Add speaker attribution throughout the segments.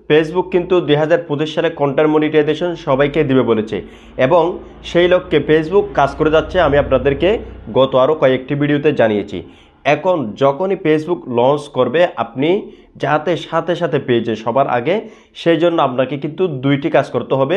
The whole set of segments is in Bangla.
Speaker 1: ফেসবুক কিন্তু 2025 সালে কন্টেন্ট মনিটাইজেশন সবাইকে দিবে বলেছে এবং সেই লক্ষ্যে ফেসবুক কাজ করে যাচ্ছে। আমি আপনাদেরকে গত আরও কয়েকটি ভিডিওতে জানিয়েছি। এখন যখনই ফেসবুক লঞ্চ করবে আপনি যাতে সাথে সাথে পেয়ে যায় সবার আগে, সেই জন্য আপনাকে কিন্তু দুইটি কাজ করতে হবে,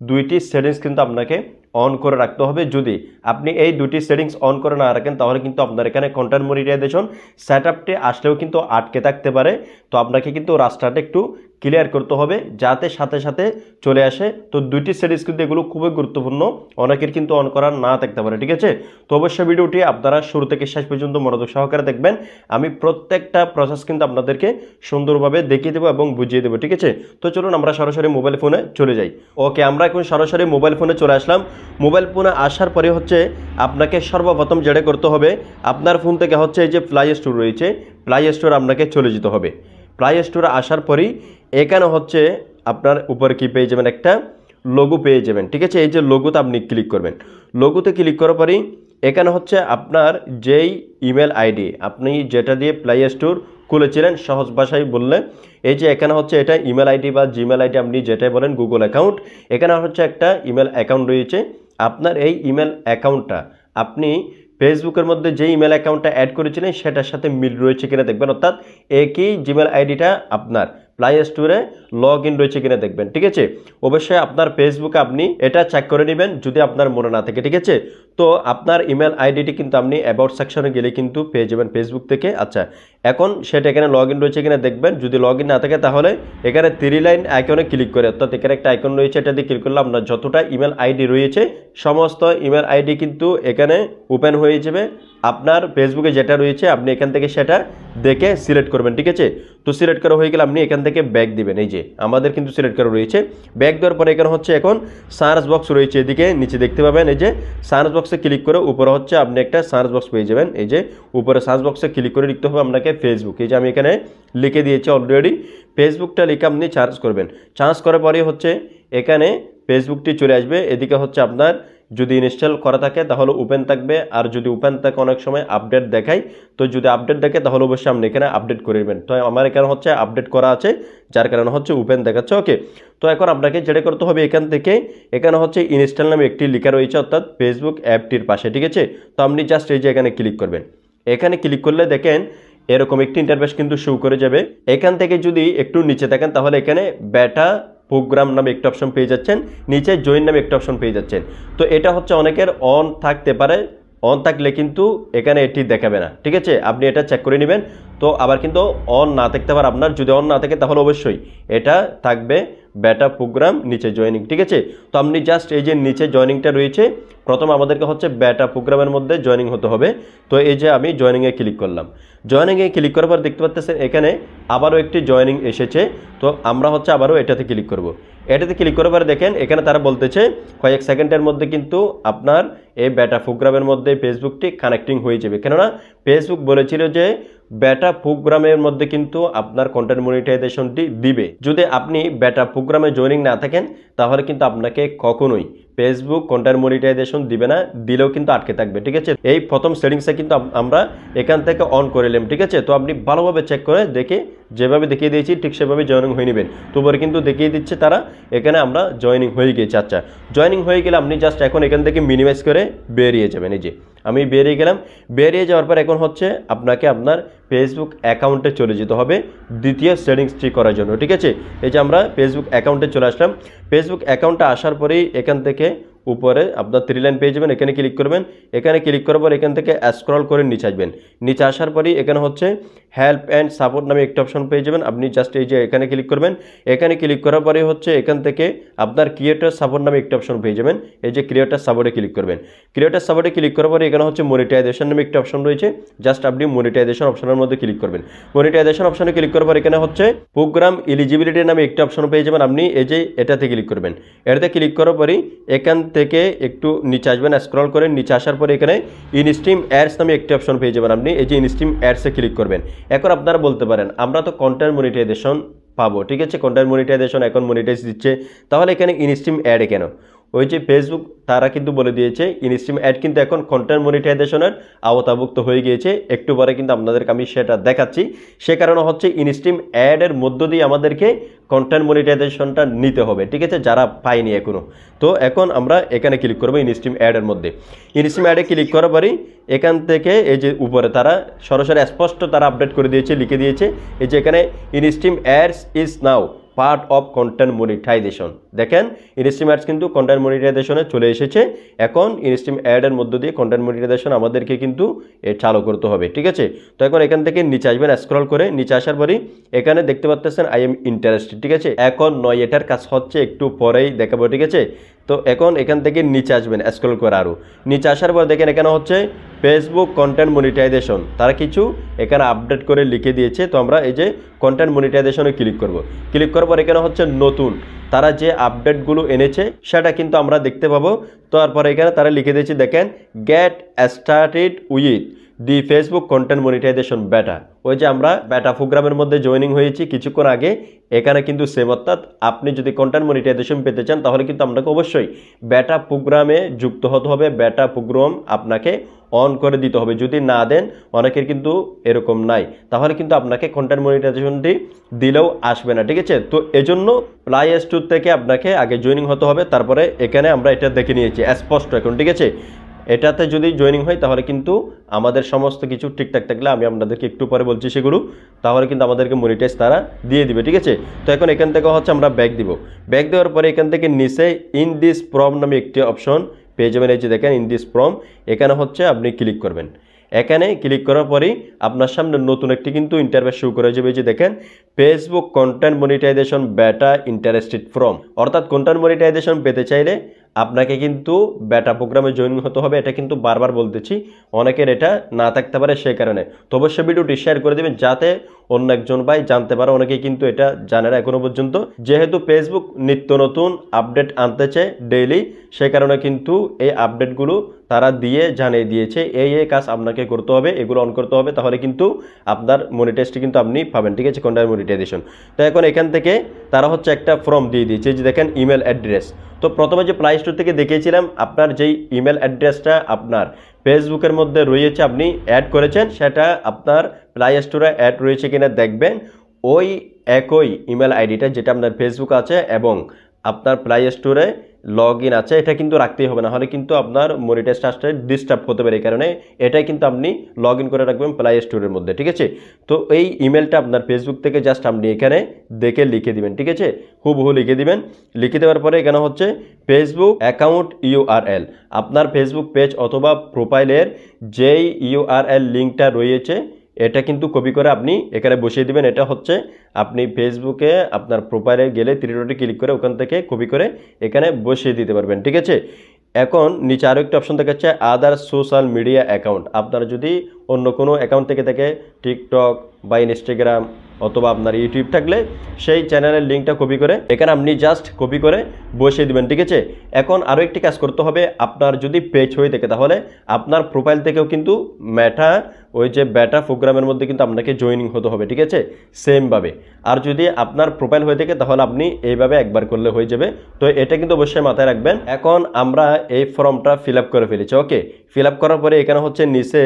Speaker 1: দুইটি সেটিংস কিন্তু আপনাকে অন করে রাখতে হবে। যদি আপনি এই দুটি সেটিংস অন করে না রাখেন তাহলে কিন্তু আপনার এখানে কন্টেন্ট মনিটাইজেশন সেটআপটি আসলেও কিন্তু আটকে থাকতে পারে। তো আপনাকে কিন্তু রাস্তাটা একটু ক্লিয়ার করতে হবে যাতে সাথে সাথে চলে আসে। তো দুইটি সেটিংস কিন্তু এগুলো খুবই গুরুত্বপূর্ণ, অনেকের কিন্তু অন করা না থাকতে পারে, ঠিক আছে। তো অবশ্যই ভিডিওটি আপনারা শুরু থেকে শেষ পর্যন্ত মনোযোগ সহকারে দেখবেন। আমি প্রত্যেকটা প্রসেস কিন্তু আপনাদেরকে সুন্দরভাবে দেখিয়ে দেবো এবং বুঝিয়ে দেবো, ঠিক আছে। তো চলুন আমরা সরাসরি মোবাইল ফোনে চলে যাই। ওকে, আমরা এখন সরাসরি মোবাইল ফোনে চলে আসলাম। মোবাইল ফোনে আসার পরে হচ্ছে আপনাকে সর্বপ্রথম যেটা করতে হবে, আপনার ফোন থেকে হচ্ছে এই যে প্লে স্টোর রয়েছে, প্লে স্টোর আপনাকে চলে যেতে হবে। প্লে স্টোরে আসার পরেই এখানে হচ্ছে আপনার উপরে কি পেয়ে যাবেন, একটা লোগো পেয়ে যাবেন, ঠিক আছে। এই যে লোগোতে আপনি ক্লিক করবেন। লোগোতে ক্লিক করার পরেই এখানে হচ্ছে আপনার যেই ইমেল আইডি আপনি যেটা দিয়ে প্লে স্টোর খুলেছিলেন, সহজ ভাষায় বললে এই যে এখানে হচ্ছে এটা ইমেল আইডি বা জিমেল আইডি আপনি যেটাই বলেন, গুগল অ্যাকাউন্ট, এখানে হচ্ছে একটা ইমেল অ্যাকাউন্ট রয়েছে। আপনার এই ইমেল অ্যাকাউন্টটা আপনি ফেসবুকের মধ্যে যে ইমেল অ্যাকাউন্টটা অ্যাড করেছিলেন সেটার সাথে মিল রয়েছে কিনা দেখবেন, অর্থাৎ একই জিমেল আইডিটা আপনার প্লে স্টোরে লগ ইন রয়েছে কিনা দেখবেন, ঠিক আছে। অবশ্যই আপনার ফেসবুকে আপনি এটা চেক করে নেবেন যদি আপনার মনে না থাকে, ঠিক আছে। তো আপনার ইমেল আইডিটি কিন্তু আপনি অ্যাবাউট সেকশনে গেলে কিন্তু পেয়ে যাবেন ফেসবুক থেকে। আচ্ছা, এখন সেটা এখানে লগ ইন রয়েছে কিনা দেখবেন। যদি লগ ইন না থাকে তাহলে এখানে 3 লাইন আইকনে ক্লিক করে, অর্থাৎ এখানে একটা আইকন রয়েছে, এটা দিয়ে ক্লিক করলে আপনার যতটা ইমেল আইডি রয়েছে সমস্ত ইমেল আইডি কিন্তু এখানে ওপেন হয়ে যাবে। আপনার ফেসবুকে যেটা রয়েছে আপনি এখান থেকে সেটা দেখে সিলেক্ট করবেন, ঠিক আছে। তো সিলেক্ট করা হয়ে গেলে আপনি এখান থেকে ব্যাক দিবেন। এই যে আমাদের কিন্তু সিলেক্ট করা রয়েছে, ব্যাক দেওয়ার পরে এখানে হচ্ছে এখন সার্চ বক্স রয়েছে, এদিকে নিচে দেখতে পাবেন। এই যে সার্চ বক্সে ক্লিক করে উপরে হচ্ছে আপনি একটা সার্চ বক্স পেয়ে যাবেন। এই যে উপরে সার্চ বক্সে ক্লিক করে লিখতে হবে আপনাকে ফেসবুক। এই যে আমি এখানে লিখে দিয়েছি অলরেডি, ফেসবুকটা লিখে আপনি সার্চ করবেন। সার্চ করার পরে হচ্ছে এখানে ফেসবুকটি চলে আসবে। এদিকে হচ্ছে আপনার যদি ইনস্টল করা থাকে তাহলে ওপেন থাকবে, আর যদি ওপেন থাকে অনেক সময় আপডেট দেখায়। তো যদি আপডেট দেখে তাহলে অবশ্যই আপনি এখানে আপডেট করে নেবেন। তো আমার এখানে হচ্ছে আপডেট করা আছে, যার কারণে হচ্ছে ওপেন দেখাচ্ছে। ওকে, তো এখন আপনাকে যেটা করতে হবে এখান থেকে এখানে হচ্ছে ইনস্টল নামে একটি লেখা রয়েছে, অর্থাৎ ফেসবুক অ্যাপটির পাশে, ঠিক আছে। তো আপনি জাস্ট এই যে এখানে ক্লিক করবেন। এখানে ক্লিক করলে দেখেন এরকম একটি ইন্টারফেস কিন্তু শো করে যাবে। এখান থেকে যদি একটু নিচে থাকেন তাহলে এখানে বেটা প্রোগ্রাম নামে একটা অপশন পেয়ে যাচ্ছেন, নিচে জয়েন নামে একটা অপশন পেয়ে যাচ্ছেন। তো এটা হচ্ছে অনেকের অন থাকতে পারে, অন থাকলে কিন্তু এখানে এটি দেখাবে না, ঠিক আছে। আপনি এটা চেক করে নেবেন। তো আবার কিন্তু অন না থাকতে পারে আপনার, যদি অন না থাকে তাহলে অবশ্যই এটা থাকবে বেটা প্রোগ্রাম নিচে জয়েনিং, ঠিক আছে। তো আপনি জাস্ট এই যে নিচে জয়েনিংটা রয়েছে, প্রথম আমাদেরকে হচ্ছে বেটা প্রোগ্রামের মধ্যে জয়েনিং হতে হবে। তো এই যে আমি জয়েনিংয়ে ক্লিক করলাম। জয়েনিংয়ে ক্লিক করার পর দেখতে পাচ্ছেন এখানে আবারও একটি জয়েনিং এসেছে। তো আমরা হচ্ছে আবারও এটাতে ক্লিক করব। এটাতে ক্লিক করার পরে দেখেন এখানে তারা বলতেছে কয়েক সেকেন্ডের মধ্যে কিন্তু আপনার এই বেটা প্রোগ্রামের মধ্যে ফেসবুকটি কানেক্টিং হয়ে যাবে। কেননা ফেসবুক বলেছিল যে বেটা প্রোগ্রামের মধ্যে কিন্তু আপনার কন্টেন্ট মনিটাইজেশনটি দিবে। যদি আপনি বেটা প্রোগ্রামে জয়েনিং না থাকেন তাহলে কিন্তু আপনাকে কখনোই ফেসবুক কন্টেন্ট মনিটাইজেশন দিবে না, দিলেও কিন্তু আটকে থাকবে, ঠিক আছে। এই প্রথম সেটিংসে কিন্তু আমরা এখান থেকে অন করে নিলাম, ঠিক আছে। তো আপনি ভালোভাবে চেক করে দেখে যেভাবে দেখিয়ে দিয়েছি ঠিক সেভাবে জয়েনিং হয়ে নেবেন। তোবার কিন্তু দেখিয়ে দিচ্ছে তারা এখানে আমরা জয়েনিং হয়ে গিয়েছি। আচ্ছা, জয়েনিং হয়ে গেলে আপনি জাস্ট এখন এখান থেকে মিনিমাইজ করে বেরিয়ে যাবেন। এই যে আমি বেরিয়ে গেলাম। বেরিয়ে যাওয়ার পর এখন হচ্ছে আপনাকে আপনার ফেসবুক অ্যাকাউন্টে চলে যেতে হবে দ্বিতীয় সেটিংসটি করার জন্য, ঠিক আছে। এই যে আমরা ফেসবুক অ্যাকাউন্টে চলে আসলাম। ফেসবুক অ্যাকাউন্টে আসার পরেই এখান থেকে উপরে আপনার 3 লাইন পেয়ে যাবেন, এখানে ক্লিক করবেন। এখানে ক্লিক করার পর এখান থেকে স্ক্রল করে নিচে আসবেন। নিচে আসার পরেই এখানে হচ্ছে হেল্প অ্যান্ড সাপোর্ট নামে একটা অপশন পেয়ে যাবেন। আপনি জাস্ট এই যে এখানে ক্লিক করবেন। এখানে ক্লিক করার পরে হচ্ছে এখান থেকে আপনার ক্রিয়েটর সাপোর্ট নামে একটা অপশন পেয়ে যাবেন। এই যে ক্রিয়েটর সাপোর্টে ক্লিক করবেন। ক্রিয়েটর সাপোর্টে ক্লিক করার পরে এখানে হচ্ছে মনিটাইজেশন নামে একটা অপশন রয়েছে, জাস্ট আপনি মনিটাইজেশন অপশনের মধ্যে ক্লিক করবেন। মনিটাইজেশন অপশনে ক্লিক করার পর এখানে হচ্ছে প্রোগ্রাম এলিজিবিলিটি নামে একটা অপশন পেয়ে যাবেন। আপনি এই যে এটাতে ক্লিক করবেন। এটাতে ক্লিক করার পরেই এখান থেকে একটু নিচে আসবেন, স্ক্রল করে নিচে আসার পরে এখানে ইনস্ট্রিম অ্যাডস নামে একটি অপশন পেয়ে যাবেন। আপনি এই যে ইনস্ট্রিম অ্যাডসে ক্লিক করবেন। এখন আপনারা বলতে পারেন আমরা তো কন্টেন্ট মনিটাইজেশন পাবো, ঠিক আছে, কন্টেন্ট মনিটাইজেশন এখন মনিটাইজ দিচ্ছে, তাহলে এখানে ইনস্ট্রিম অ্যাডে কেন? ওই যে ফেসবুক তারা কিন্তু বলে দিয়েছে ইনস্ট্রিম অ্যাড কিন্তু এখন কন্টেন্ট মনিটাইজেশনের আওতাভুক্ত হয়ে গিয়েছে। একটু পরে কিন্তু আপনাদেরকে আমি সেটা দেখাচ্ছি। সে কারণে হচ্ছে ইনস্ট্রিম অ্যাডের মধ্য দিয়ে আমাদেরকে কন্টেন্ট মনিটাইজেশনটা নিতে হবে, ঠিক আছে, যারা পায়নি এখনো। তো এখন আমরা এখানে ক্লিক করবো ইনস্ট্রিম অ্যাডের মধ্যে। ইনস্ট্রিম অ্যাডে ক্লিক করার পরই এখান থেকে এই যে উপরে তারা সরাসরি স্পষ্ট তারা আপডেট করে দিয়েছে, লিখে দিয়েছে এই যে এখানে instream ads is now part of content monetisation. দেখেন ইনস্ট্রিম অ্যাডস কিন্তু কন্টেন্ট মনিটাইজেশনে চলে এসেছে। এখন ইনস্ট্রিম অ্যাডের মধ্য দিয়ে কন্টেন্ট মনিটাইজেশন আমাদেরকে কিন্তু চালু করতে হবে, ঠিক আছে। তো এখন এখান থেকে নিচে আসবেন, স্ক্রল করে নিচে আসার পরই এখানে দেখতে পাচ্ছেন আই এম ইন্টারেস্টেড, ঠিক আছে। এখন নয়, এটার কাজ হচ্ছে একটু পরেই দেখাবো, ঠিক আছে। তো এখন এখান থেকে নিচে আসবেন স্ক্রল করে, আরও নিচে আসার পর দেখেন এখানে হচ্ছে ফেসবুক কন্টেন্ট মনিটাইজেশন তারা কিছু এখানে আপডেট করে লিখে দিয়েছে। তো আমরা এই যে কন্টেন্ট মনিটাইজেশনে ক্লিক করব। ক্লিক করার পর এখানে হচ্ছে নতুন তারা যে আপডেটগুলো এনেছে সেটা কিন্তু আমরা দেখতে পাবো। তারপরে এখানে তারা লিখে দিয়েছে দেখেন get started with the Facebook content monetisation beta. ওই যে আমরা বেটা প্রোগ্রামের মধ্যে জয়েনিং হয়েছি কিছুক্ষণ আগে, এখানে কিন্তু সেম, অর্থাৎ আপনি যদি কন্টেন্ট মনিটাইজেশন পেতে চান তাহলে কিন্তু আপনাকে অবশ্যই বেটা প্রোগ্রামে যুক্ত হতে হবে। বেটা প্রোগ্রাম আপনাকে অন করে দিতে হবে। যদি না দেন, অনেকের কিন্তু এরকম নাই, তাহলে কিন্তু আপনাকে কন্টেন্ট মনিটাইজেশনটি দিলেও আসবে না, ঠিক আছে। তো এজন্য প্লে স্টোর থেকে আপনাকে আগে জয়েনিং হতে হবে। তারপরে এখানে আমরা এটা দেখে নিয়েছি স্পষ্ট এখন, ঠিক আছে। এটাতে যদি জয়েনিং হয় তাহলে কিন্তু আমাদের সমস্ত কিছু ঠিকঠাক থাকলে আমি আপনাদেরকে একটু পরে বলছি সেগুলো, তাহলে কিন্তু আমাদেরকে মনিটাইজ তারা দিয়ে দিবে, ঠিক আছে। তো এখন এখান থেকে হচ্ছে আমরা ব্যাক দিব। ব্যাক দেওয়ার পরে এখান থেকে নিচে ইন দিস প্রম নামে একটি অপশন পেয়ে যাবেন। এই যে দেখেন ইন দিস প্রম, এখানে হচ্ছে আপনি ক্লিক করবেন। এখানে ক্লিক করার পরেই আপনার সামনে নতুন একটি কিন্তু ইন্টারফেস শুরু করে যাবে। যে দেখেন ফেসবুক কন্টেন্ট মনিটাইজেশন বেটা ইন্টারেস্টেড ফ্রম, অর্থাৎ কন্টেন্ট মনিটাইজেশন পেতে চাইলে আপনাকে কিন্তু বেটা প্রোগ্রামে জয়েন হতে হবে। এটা কিন্তু বারবার বলতেছি, অনেকের এটা না থাকতে পারে, সেই কারণে তো অবশ্যই ভিডিওটি শেয়ার করে দেবেন যাতে অন্য একজন ভাই জানতে পারে। অনেকেই কিন্তু এটা জানে না এখনো পর্যন্ত, যেহেতু ফেসবুক নিত্য নতুন আপডেট আনতেছে ডেইলি, সেই কারণে কিন্তু এই আপডেটগুলো তারা দিয়ে জানিয়ে দিয়েছে এই কাজ আপনাকে করতে হবে, এগুলো অন করতে হবে, তাহলে কিন্তু আপনার মনিটাইজটি কিন্তু আপনি পাবেন, ঠিক আছে, কন্টেন্ট মনিটাইজেশন। তো এখন এখান থেকে তারা হচ্ছে একটা ফর্ম দিয়ে দিয়েছে, যে দেখেন ইমেল অ্যাড্রেস। তো প্রথমে যে প্লে স্টোর থেকে দেখিয়েছিলাম আপনার যেই ইমেল অ্যাড্রেসটা আপনার ফেসবুকের মধ্যে রয়েছে, আপনি অ্যাড করেছেন, সেটা আপনার প্লে স্টোরে অ্যাড রয়েছে কিনা দেখবেন। ওই একই ইমেল আইডিটা যেটা আপনার ফেসবুক আছে এবং আপনার প্লে স্টোরে লগ ইন আছে, এটা কিন্তু রাখতেই হবে, না হলে কিন্তু আপনার মনিটাইজটা আসতে ডিস্টার্ব হতে পারে। এই কারণে এটাই কিন্তু আপনি লগ ইন করে রাখবেন প্লে স্টোরের মধ্যে, ঠিক আছে। তো এই ইমেলটা আপনার ফেসবুক থেকে জাস্ট আপনি এখানে দেখে লিখে দিবেন, ঠিক আছে, হুবহু লিখে দিবেন। লিখে দেওয়ার পরে এখানে হচ্ছে ফেসবুক অ্যাকাউন্ট ইউআরএল, আপনার ফেসবুক পেজ অথবা প্রোফাইলের যেই ইউআরএল লিঙ্কটা রয়েছে এটা কিন্তু কপি করে আপনি এখানে বসিয়ে দিবেন। এটা হচ্ছে আপনি ফেসবুকে আপনার প্রোফাইলে গেলে থ্রি ডটে ক্লিক করে ওখান থেকে কপি করে এখানে বসিয়ে দিতে পারবেন, ঠিক আছে। এখন নিচে আরও একটা অপশন দেখাচ্ছে আদার সোশ্যাল মিডিয়া অ্যাকাউন্ট। আপনার যদি অন্য কোনো অ্যাকাউন্ট থেকে থাকে, টিকটক বা ইনস্টাগ্রাম অথবা আপনার ইউটিউব থাকলে সেই চ্যানেলের লিঙ্কটা কপি করে এখানে আপনি জাস্ট কপি করে বসিয়ে দিবেন, ঠিক আছে। এখন আরও একটি কাজ করতে হবে, আপনার যদি পেজ হয়ে থাকে তাহলে আপনার প্রোফাইল থেকেও কিন্তু মেটা ওই যে বেটা প্রোগ্রামের মধ্যে কিন্তু আপনাকে জয়েনিং হতে হবে, ঠিক আছে, সেমভাবে। আর যদি আপনার প্রোফাইল হয়ে থাকে তাহলে আপনি এইভাবে একবার করলে হয়ে যাবে। তো এটা কিন্তু অবশ্যই মাথায় রাখবেন। এখন আমরা এই ফর্মটা ফিল আপ করে ফেলেছি, ওকে। ফিল আপ করার পরে এখানে হচ্ছে নিচে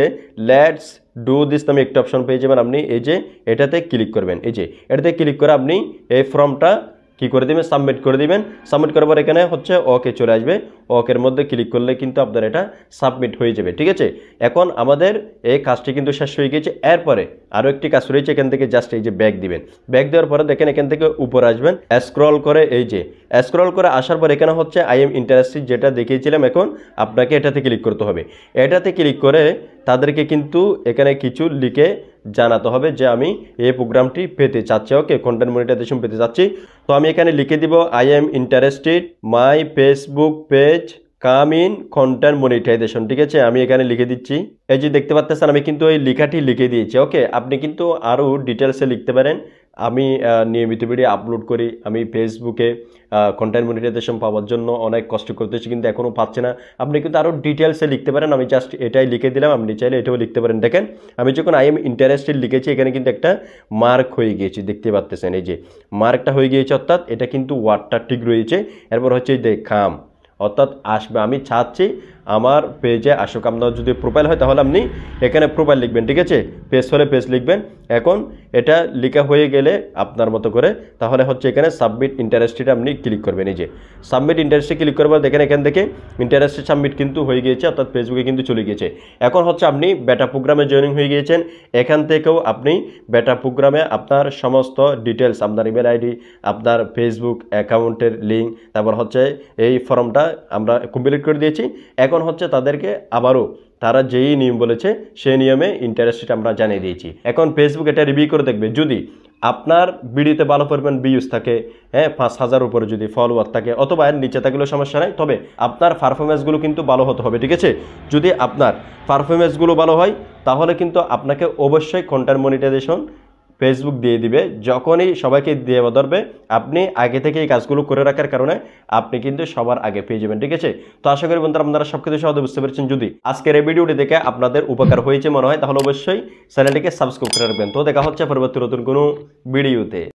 Speaker 1: লেটস ডু দিস নামে একটা অপশন পেয়ে যাবেন। আপনি এই যে এটাতে ক্লিক করবেন, এই যে এটাতে ক্লিক করে আপনি এই ফর্মটা কি করে দিবেন, সাবমিট করে দিবেন। সাবমিট করার পর এখানে হচ্ছে ওকে চলে আসবে। ওকের মধ্যে ক্লিক করলে কিন্তু আপনার এটা সাবমিট হয়ে যাবে, ঠিক আছে। এখন আমাদের এই কাজটি কিন্তু শেষ হয়ে গেছে। এরপরে আরও একটি কাজ রয়েছে, এখান থেকে জাস্ট এই যে ব্যাক দিবেন। ব্যাক দেওয়ার পরে দেখেন এখান থেকে উপরে আসবেন, স্ক্রল করে এই যে স্ক্রল করে আসার পর এখানে হচ্ছে আই এম ইন্টারেস্টেড যেটা দেখিয়েছিলাম, এখন আপনাকে এটাতে ক্লিক করতে হবে। এটাতে ক্লিক করে তাদেরকে কিন্তু এখানে কিছু লিখে জানাতে হবে যে আমি এই প্রোগ্রামটি পেতে চাচ্ছি, ওকে, কন্টেন্ট মনিটাইজেশন পেতে চাচ্ছি। তো আমি এখানে লিখে দিব I am interested my Facebook page come in content monetisation, ঠিক আছে। আমি এখানে লিখে দিচ্ছি, এই যে দেখতে পাচ্ছেন আমি কিন্তু এই লেখাটি লিখে দিয়েছি, ওকে। আপনি কিন্তু আরও ডিটেলসে লিখতে পারেন। আমি নিয়মিত ভিডিও আপলোড করি, আমি ফেসবুকে কন্টেন্ট মনিটাইজেশন পাওয়ার জন্য অনেক কষ্ট করতেছি কিন্তু এখনও পাচ্ছে না। আপনি কিন্তু আরও ডিটেলসে লিখতে পারেন, আমি জাস্ট এটাই লিখে দিলাম, আপনি চাইলে এটাও লিখতে পারেন। দেখেন আমি যখন আই এম ইন্টারেস্টেড লিখেছি এখানে কিন্তু একটা মার্ক হয়ে গিয়েছে, দেখতে পাচ্ছেন এই যে মার্কটা হয়ে গিয়েছে, অর্থাৎ এটা কিন্তু ওয়ার্ডটা ঠিক রয়েছে। এরপর হচ্ছে যে কাম, অর্থাৎ আসবে। আমি চাচ্ছি আমার পেজে আসুক। আপনার যদি প্রোফাইল হয় তাহলে আপনি এখানে প্রোফাইল লিখবেন, ঠিক আছে, পেজ হলে পেজ লিখবেন। এখন এটা লেখা হয়ে গেলে আপনার মতো করে তাহলে হচ্ছে এখানে সাবমিট ইন্টারেস্টেড আপনি ক্লিক করবেন। এই যে সাবমিট ইন্টারেস্টে ক্লিক করবেন, দেখেন এখান থেকে ইন্টারেস্টেড সাবমিট কিন্তু হয়ে গিয়েছে, অর্থাৎ ফেসবুকে কিন্তু চলে গিয়েছে। এখন হচ্ছে আপনি বেটা প্রোগ্রামে জয়েনিং হয়ে গিয়েছেন। এখান থেকেও আপনি বেটা প্রোগ্রামে আপনার সমস্ত ডিটেলস, আপনার ইমেল আইডি, আপনার ফেসবুক অ্যাকাউন্টের লিঙ্ক, তারপর হচ্ছে এই ফর্মটা আমরা কমপ্লিট করে দিয়েছি। এখন হচ্ছে তাদেরকে আবারও তারা যেই নিয়ম বলেছে সেই নিয়মে ইন্টারেস্ট আমরা জানিয়ে দিয়েছি। এখন ফেসবুক এটা রিভিউ করে দেখবে, যদি আপনার ভিডিওতে ভালো পরিমাণ ভিউজ থাকে, হ্যাঁ 5000 উপরে যদি ফলোয়ার থাকে, অথবা এর নিচে থাকলেও সমস্যা নাই, তবে আপনার পারফরমেন্সগুলো কিন্তু ভালো হতে হবে, ঠিক আছে। যদি আপনার পারফরমেন্সগুলো ভালো হয় তাহলে কিন্তু আপনাকে অবশ্যই কন্টেন্ট মনিটাইজেশন ফেসবুক দিয়ে দিবে। যখনই সবাইকে দিয়ে ধরবে, আপনি আগে থেকে এই কাজগুলো করে রাখার কারণে আপনি কিন্তু সবার আগে পেয়ে যাবেন, ঠিক আছে। তো আশা করি বন্ধুরা আপনারা সব কিছু সহজে বুঝতে পেরেছেন। যদি আজকের এই ভিডিওটি দেখে আপনাদের উপকার হয়েছে মনে হয় তাহলে অবশ্যই চ্যানেলটিকে সাবস্ক্রাইব করে রাখবেন। তো দেখা হচ্ছে পরবর্তী নতুন কোনো ভিডিওতে।